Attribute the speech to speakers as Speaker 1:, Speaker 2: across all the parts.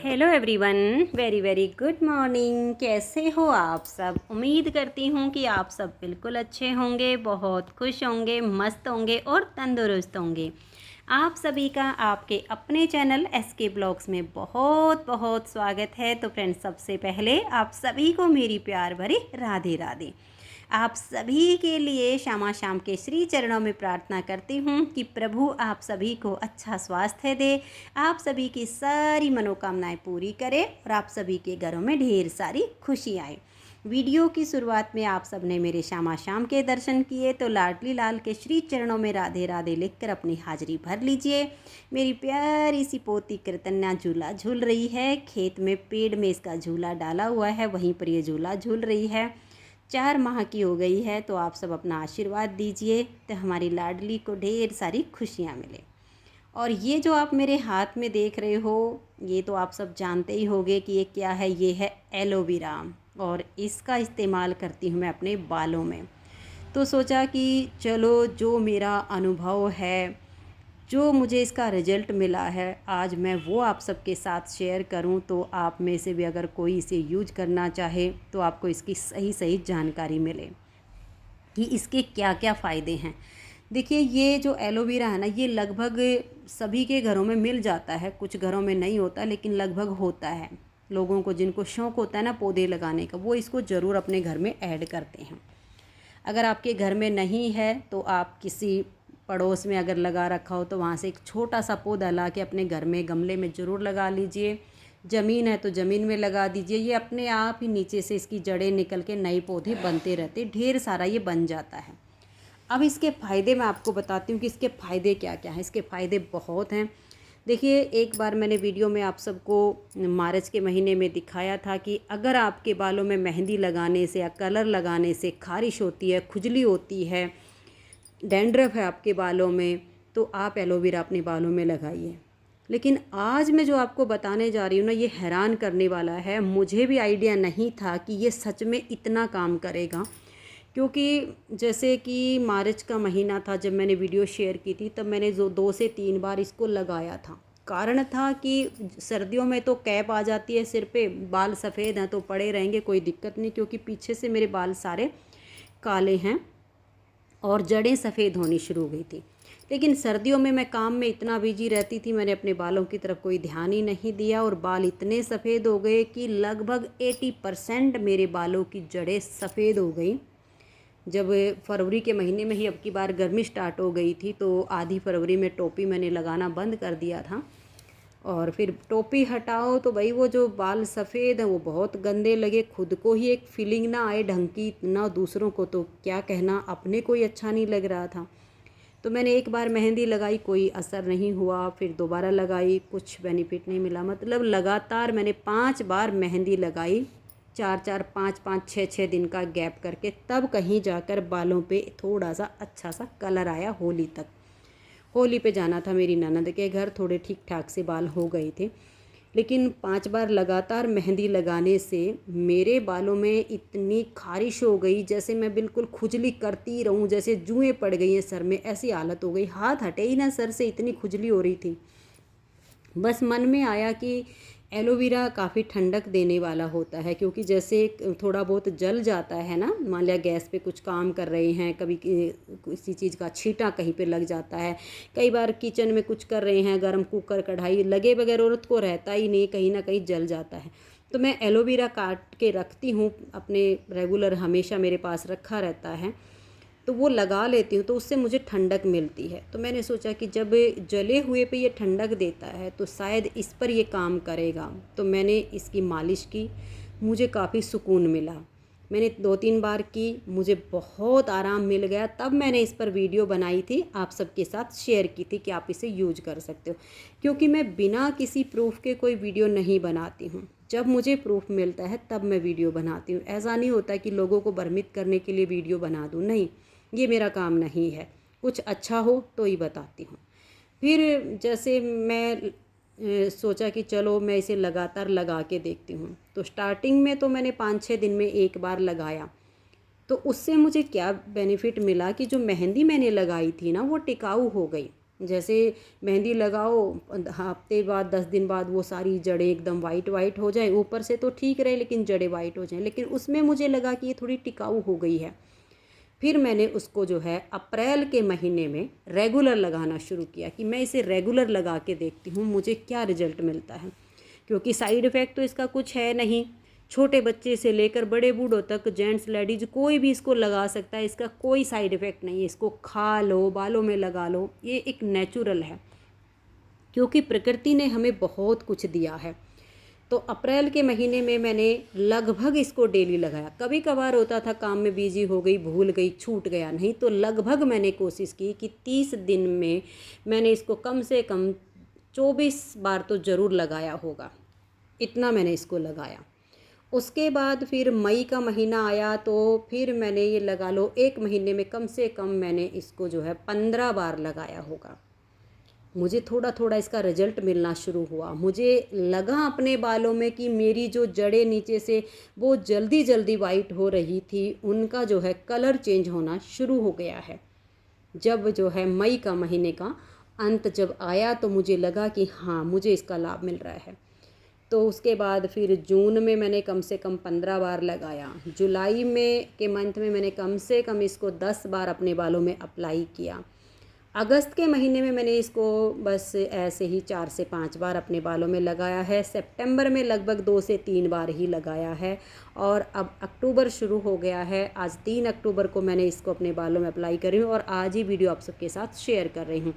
Speaker 1: Hello everyone, very very good morning. कैसे हो आप सब? उम्मीद करती हूँ कि आप सब बिल्कुल अच्छे होंगे, बहुत खुश होंगे, मस्त होंगे और तंदुरुस्त होंगे। आप सभी का आपके अपने चैनल SK ब्लॉग्स में बहुत बहुत स्वागत है। तो फ्रेंड्स, सबसे पहले आप सभी को मेरी प्यार भरी राधे राधे। आप सभी के लिए शामा शाम के श्री चरणों में प्रार्थना करती हूँ कि प्रभु आप सभी को अच्छा स्वास्थ्य दे, आप सभी की सारी मनोकामनाएं पूरी करे और आप सभी के घरों में ढेर सारी खुशी आए। वीडियो की शुरुआत में आप सबने मेरे शामा शाम के दर्शन किए, तो लाडली लाल के श्री चरणों में राधे राधे लिखकर अपनी हाजिरी भर लीजिए। मेरी प्यारी सी पोती कीर्तन्या झूला झूल रही है। खेत में पेड़ में इसका झूला डाला हुआ है, वहीं पर ये झूला झूल रही है। 4 माह की हो गई है। तो आप सब अपना आशीर्वाद दीजिए तो हमारी लाडली को ढेर सारी खुशियाँ मिले। और ये जो आप मेरे हाथ में देख रहे हो, ये तो आप सब जानते ही होंगे कि ये क्या है। ये है एलोवेरा और इसका इस्तेमाल करती हूँ मैं अपने बालों में। तो सोचा कि चलो, जो मेरा अनुभव है, जो मुझे इसका रिजल्ट मिला है, आज मैं वो आप सबके साथ शेयर करूं। तो आप में से भी अगर कोई इसे यूज करना चाहे तो आपको इसकी सही सही जानकारी मिले कि इसके क्या क्या फ़ायदे हैं। देखिए, ये जो एलोवेरा है ना, ये लगभग सभी के घरों में मिल जाता है। कुछ घरों में नहीं होता, लेकिन लगभग होता है। लोगों को जिनको शौक़ होता है ना पौधे लगाने का, वो इसको ज़रूर अपने घर में ऐड करते हैं। अगर आपके घर में नहीं है तो आप किसी पड़ोस में अगर लगा रखा हो तो वहाँ से एक छोटा सा पौधा ला के अपने घर में गमले में ज़रूर लगा लीजिए। ज़मीन है तो ज़मीन में लगा दीजिए। ये अपने आप ही नीचे से इसकी जड़ें निकल के नए पौधे बनते रहते, ढेर सारा ये बन जाता है। अब इसके फ़ायदे मैं आपको बताती हूँ कि इसके फ़ायदे क्या क्या हैं। इसके फ़ायदे बहुत हैं। देखिए, एक बार मैंने वीडियो में आप सबको मार्च के महीने में दिखाया था कि अगर आपके बालों में मेहंदी लगाने से या कलर लगाने से खारिश होती है, खुजली होती है, डैंड्रफ है आपके बालों में, तो आप एलोवेरा अपने बालों में लगाइए। लेकिन आज मैं जो आपको बताने जा रही हूँ ना, ये हैरान करने वाला है। मुझे भी आइडिया नहीं था कि ये सच में इतना काम करेगा। क्योंकि जैसे कि मार्च का महीना था जब मैंने वीडियो शेयर की थी, तब मैंने जो 2 से 3 बार इसको लगाया था। कारण था कि सर्दियों में तो कैप आ जाती है सिर पे, बाल सफ़ेद हैं तो पड़े रहेंगे, कोई दिक्कत नहीं, क्योंकि पीछे से मेरे बाल सारे काले हैं और जड़ें सफ़ेद होनी शुरू हो गई थी। लेकिन सर्दियों में मैं काम में इतना बिजी रहती थी, मैंने अपने बालों की तरफ कोई ध्यान ही नहीं दिया और बाल इतने सफ़ेद हो गए कि लगभग 80% मेरे बालों की जड़ें सफ़ेद हो गई। जब फरवरी के महीने में ही अब की बार गर्मी स्टार्ट हो गई थी, तो आधी फरवरी में टोपी मैंने लगाना बंद कर दिया था। और फिर टोपी हटाओ तो भाई वो जो बाल सफ़ेद हैं वो बहुत गंदे लगे। खुद को ही एक फीलिंग ना आए ढंग की, ना दूसरों को तो क्या कहना, अपने को ही अच्छा नहीं लग रहा था। तो मैंने एक बार मेहंदी लगाई, कोई असर नहीं हुआ। फिर दोबारा लगाई, कुछ बेनिफिट नहीं मिला। मतलब लगातार मैंने 5 बार मेहंदी लगाई, 4-4, 5-5, 6-6 दिन का गैप करके, तब कहीं जाकर बालों पे थोड़ा सा अच्छा सा कलर आया। होली तक, होली पे जाना था मेरी ननद के घर, थोड़े ठीक ठाक से बाल हो गए थे। लेकिन 5 बार लगातार मेहंदी लगाने से मेरे बालों में इतनी खारिश हो गई, जैसे मैं बिल्कुल खुजली करती रहूं, जैसे जुएँ पड़ गई हैं सर में, ऐसी हालत हो गई। हाथ हटे ही ना सर से, इतनी खुजली हो रही थी। बस मन में आया कि एलोवेरा काफ़ी ठंडक देने वाला होता है, क्योंकि जैसे थोड़ा बहुत जल जाता है ना, मान लिया गैस पे कुछ काम कर रहे हैं, कभी किसी चीज़ का छींटा कहीं पे लग जाता है, कई बार किचन में कुछ कर रहे हैं, गरम कुकर कढ़ाई लगे बगैर औरत को रहता ही नहीं, कहीं ना कहीं जल जाता है। तो मैं एलोवेरा काट के रखती हूँ अपने, रेगुलर हमेशा मेरे पास रखा रहता है, तो वो लगा लेती हूँ, तो उससे मुझे ठंडक मिलती है। तो मैंने सोचा कि जब जले हुए पे ये ठंडक देता है तो शायद इस पर ये काम करेगा। तो मैंने इसकी मालिश की, मुझे काफ़ी सुकून मिला। मैंने 2-3 बार की, मुझे बहुत आराम मिल गया। तब मैंने इस पर वीडियो बनाई थी, आप सबके साथ शेयर की थी कि आप इसे यूज कर सकते हो। क्योंकि मैं बिना किसी प्रूफ के कोई वीडियो नहीं बनाती हूँ। जब मुझे प्रूफ मिलता है तब मैं वीडियो बनाती हूँ। ऐसा नहीं होता कि लोगों को भ्रमित करने के लिए वीडियो बना दूँ, नहीं, ये मेरा काम नहीं है। कुछ अच्छा हो तो ही बताती हूँ। फिर जैसे मैं सोचा कि चलो मैं इसे लगातार लगा के देखती हूँ। तो स्टार्टिंग में तो मैंने 5-6 दिन में एक बार लगाया। तो उससे मुझे क्या बेनिफिट मिला कि जो मेहंदी मैंने लगाई थी ना, वो टिकाऊ हो गई। जैसे मेहंदी लगाओ, हफ्ते बाद 10 दिन बाद वो सारी जड़ें एकदम वाइट वाइट हो जाए, ऊपर से तो ठीक रहे लेकिन जड़ें वाइट हो जाएं। लेकिन उसमें मुझे लगा कि ये थोड़ी टिकाऊ हो गई है। फिर मैंने उसको जो है अप्रैल के महीने में रेगुलर लगाना शुरू किया कि मैं इसे रेगुलर लगा के देखती हूँ मुझे क्या रिजल्ट मिलता है, क्योंकि साइड इफ़ेक्ट तो इसका कुछ है नहीं। छोटे बच्चे से लेकर बड़े बूढ़ों तक, जेंट्स लेडीज कोई भी इसको लगा सकता है, इसका कोई साइड इफ़ेक्ट नहीं है। इसको खा लो, बालों में लगा लो, ये एक नेचुरल है, क्योंकि प्रकृति ने हमें बहुत कुछ दिया है। तो अप्रैल के महीने में मैंने लगभग इसको डेली लगाया। कभी कभार होता था काम में बिजी हो गई, भूल गई, छूट गया, नहीं तो लगभग मैंने कोशिश की कि 30 दिन में मैंने इसको कम से कम 24 बार तो ज़रूर लगाया होगा। इतना मैंने इसको लगाया। उसके बाद फिर मई का महीना आया तो फिर मैंने ये लगा लो 1 महीने में कम से कम मैंने इसको जो है 15 बार लगाया होगा। मुझे थोड़ा थोड़ा इसका रिजल्ट मिलना शुरू हुआ। मुझे लगा अपने बालों में कि मेरी जो जड़ें नीचे से वो जल्दी जल्दी वाइट हो रही थी, उनका जो है कलर चेंज होना शुरू हो गया है। जब जो है मई का महीने का अंत जब आया तो मुझे लगा कि हाँ, मुझे इसका लाभ मिल रहा है। तो उसके बाद फिर जून में मैंने कम से कम 15 बार लगाया। जुलाई में के मंथ में मैंने कम से कम इसको 10 बार अपने बालों में अप्लाई किया। अगस्त के महीने में मैंने इसको बस ऐसे ही 4 से 5 बार अपने बालों में लगाया है। सितंबर में लगभग 2 से 3 बार ही लगाया है। और अब अक्टूबर शुरू हो गया है। आज 3 अक्टूबर को मैंने इसको अपने बालों में अप्लाई कर रही हूँ और आज ही वीडियो आप सबके साथ शेयर कर रही हूँ।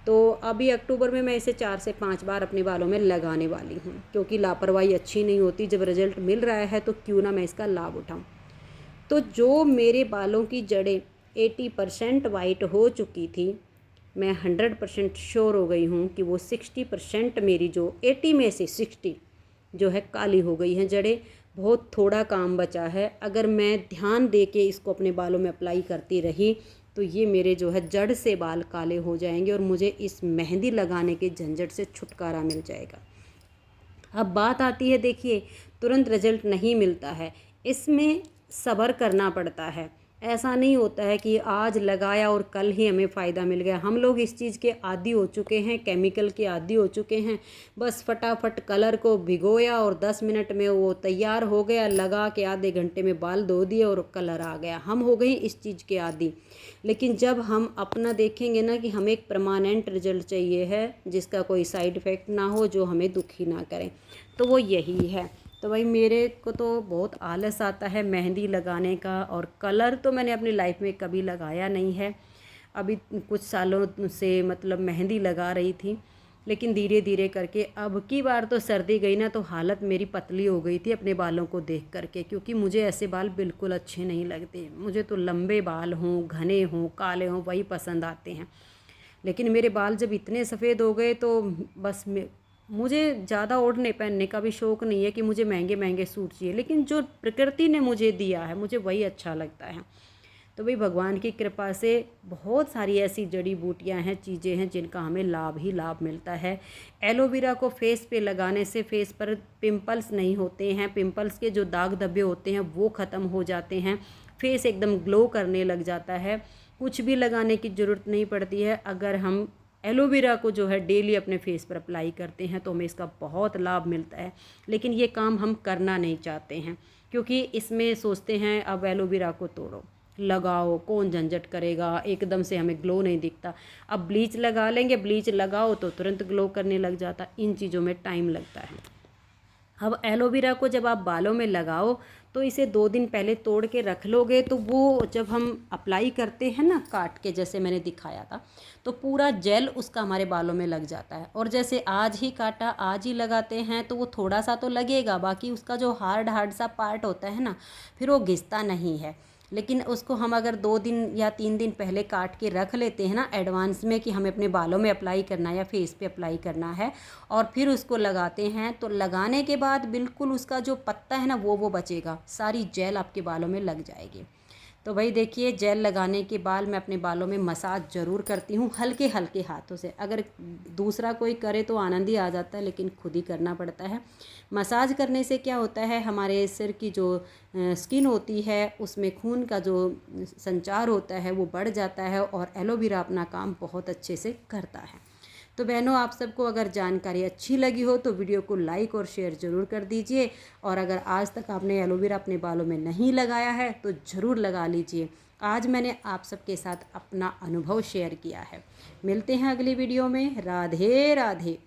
Speaker 1: तो अभी अक्टूबर में मैं इसे 4 से 5 बार अपने बालों में लगाने वाली हूँ, क्योंकि लापरवाही अच्छी नहीं होती। जब रिजल्ट मिल रहा है तो क्यों ना मैं इसका लाभ उठाऊँ। तो जो मेरे बालों की जड़ें 80% वाइट हो चुकी थी, मैं 100% श्योर हो गई हूँ कि वो 60% मेरी जो 80 में से 60 जो है काली हो गई हैं जड़ें। बहुत थोड़ा काम बचा है। अगर मैं ध्यान दे के इसको अपने बालों में अप्लाई करती रही तो ये मेरे जो है जड़ से बाल काले हो जाएंगे और मुझे इस मेहंदी लगाने के झंझट से छुटकारा मिल जाएगा। अब बात आती है, देखिए, तुरंत रिजल्ट नहीं मिलता है, इसमें सब्र करना पड़ता है। ऐसा नहीं होता है कि आज लगाया और कल ही हमें फ़ायदा मिल गया। हम लोग इस चीज़ के आदी हो चुके हैं, केमिकल के आदी हो चुके हैं। बस फटाफट कलर को भिगोया और 10 मिनट में वो तैयार हो गया, लगा के आधे घंटे में बाल धो दिए और कलर आ गया। हम हो गए इस चीज़ के आदी। लेकिन जब हम अपना देखेंगे ना कि हमें एक परमानेंट रिजल्ट चाहिए है, जिसका कोई साइड इफ़ेक्ट ना हो, जो हमें दुखी ना करें, तो वो यही है। तो भाई मेरे को तो बहुत आलस आता है मेहंदी लगाने का, और कलर तो मैंने अपनी लाइफ में कभी लगाया नहीं है। अभी कुछ सालों से मतलब मेहंदी लगा रही थी, लेकिन धीरे धीरे करके अब की बार तो सर्दी गई ना तो हालत मेरी पतली हो गई थी अपने बालों को देख करके, क्योंकि मुझे ऐसे बाल बिल्कुल अच्छे नहीं लगते। मुझे तो लंबे बाल हों, घने हों, काले हों, वही पसंद आते हैं। लेकिन मेरे बाल जब इतने सफ़ेद हो गए तो बस मुझे ज़्यादा ओढ़ने पहनने का भी शौक़ नहीं है कि मुझे महंगे महंगे सूट चाहिए, लेकिन जो प्रकृति ने मुझे दिया है मुझे वही अच्छा लगता है। तो भाई भगवान की कृपा से बहुत सारी ऐसी जड़ी बूटियां हैं, चीज़ें हैं जिनका हमें लाभ ही लाभ मिलता है। एलोवेरा को फेस पे लगाने से फेस पर पिंपल्स नहीं होते हैं, पिंपल्स के जो दाग धब्बे होते हैं वो ख़त्म हो जाते हैं, फेस एकदम ग्लो करने लग जाता है। कुछ भी लगाने की ज़रूरत नहीं पड़ती है। अगर हम एलोवेरा को जो है डेली अपने फेस पर अप्लाई करते हैं तो हमें इसका बहुत लाभ मिलता है। लेकिन ये काम हम करना नहीं चाहते हैं, क्योंकि इसमें सोचते हैं अब एलोवेरा को तोड़ो, लगाओ, कौन झंझट करेगा, एकदम से हमें ग्लो नहीं दिखता। अब ब्लीच लगा लेंगे, ब्लीच लगाओ तो तुरंत ग्लो करने लग जाता। इन चीज़ों में टाइम लगता है। अब एलोवेरा को जब आप बालों में लगाओ तो इसे 2 दिन पहले तोड़ के रख लोगे तो वो जब हम अप्लाई करते हैं ना काट के, जैसे मैंने दिखाया था, तो पूरा जेल उसका हमारे बालों में लग जाता है। और जैसे आज ही काटा आज ही लगाते हैं तो वो थोड़ा सा तो लगेगा, बाकी उसका जो हार्ड सा पार्ट होता है ना, फिर वो घिसता नहीं है। लेकिन उसको हम अगर 2 दिन या 3 दिन पहले काट के रख लेते हैं ना एडवांस में कि हमें अपने बालों में अप्लाई करना है या फेस पे अप्लाई करना है, और फिर उसको लगाते हैं, तो लगाने के बाद बिल्कुल उसका जो पत्ता है ना वो बचेगा, सारी जेल आपके बालों में लग जाएगी। तो भाई देखिए, जेल लगाने के बाद मैं अपने बालों में मसाज ज़रूर करती हूँ, हल्के हल्के हाथों से। अगर दूसरा कोई करे तो आनंद ही आ जाता है, लेकिन खुद ही करना पड़ता है। मसाज करने से क्या होता है, हमारे सिर की जो स्किन होती है उसमें खून का जो संचार होता है वो बढ़ जाता है, और एलोवेरा अपना काम बहुत अच्छे से करता है। तो बहनों, आप सबको अगर जानकारी अच्छी लगी हो तो वीडियो को लाइक और शेयर ज़रूर कर दीजिए। और अगर आज तक आपने एलोवेरा अपने बालों में नहीं लगाया है तो ज़रूर लगा लीजिए। आज मैंने आप सबके साथ अपना अनुभव शेयर किया है। मिलते हैं अगली वीडियो में। राधे राधे।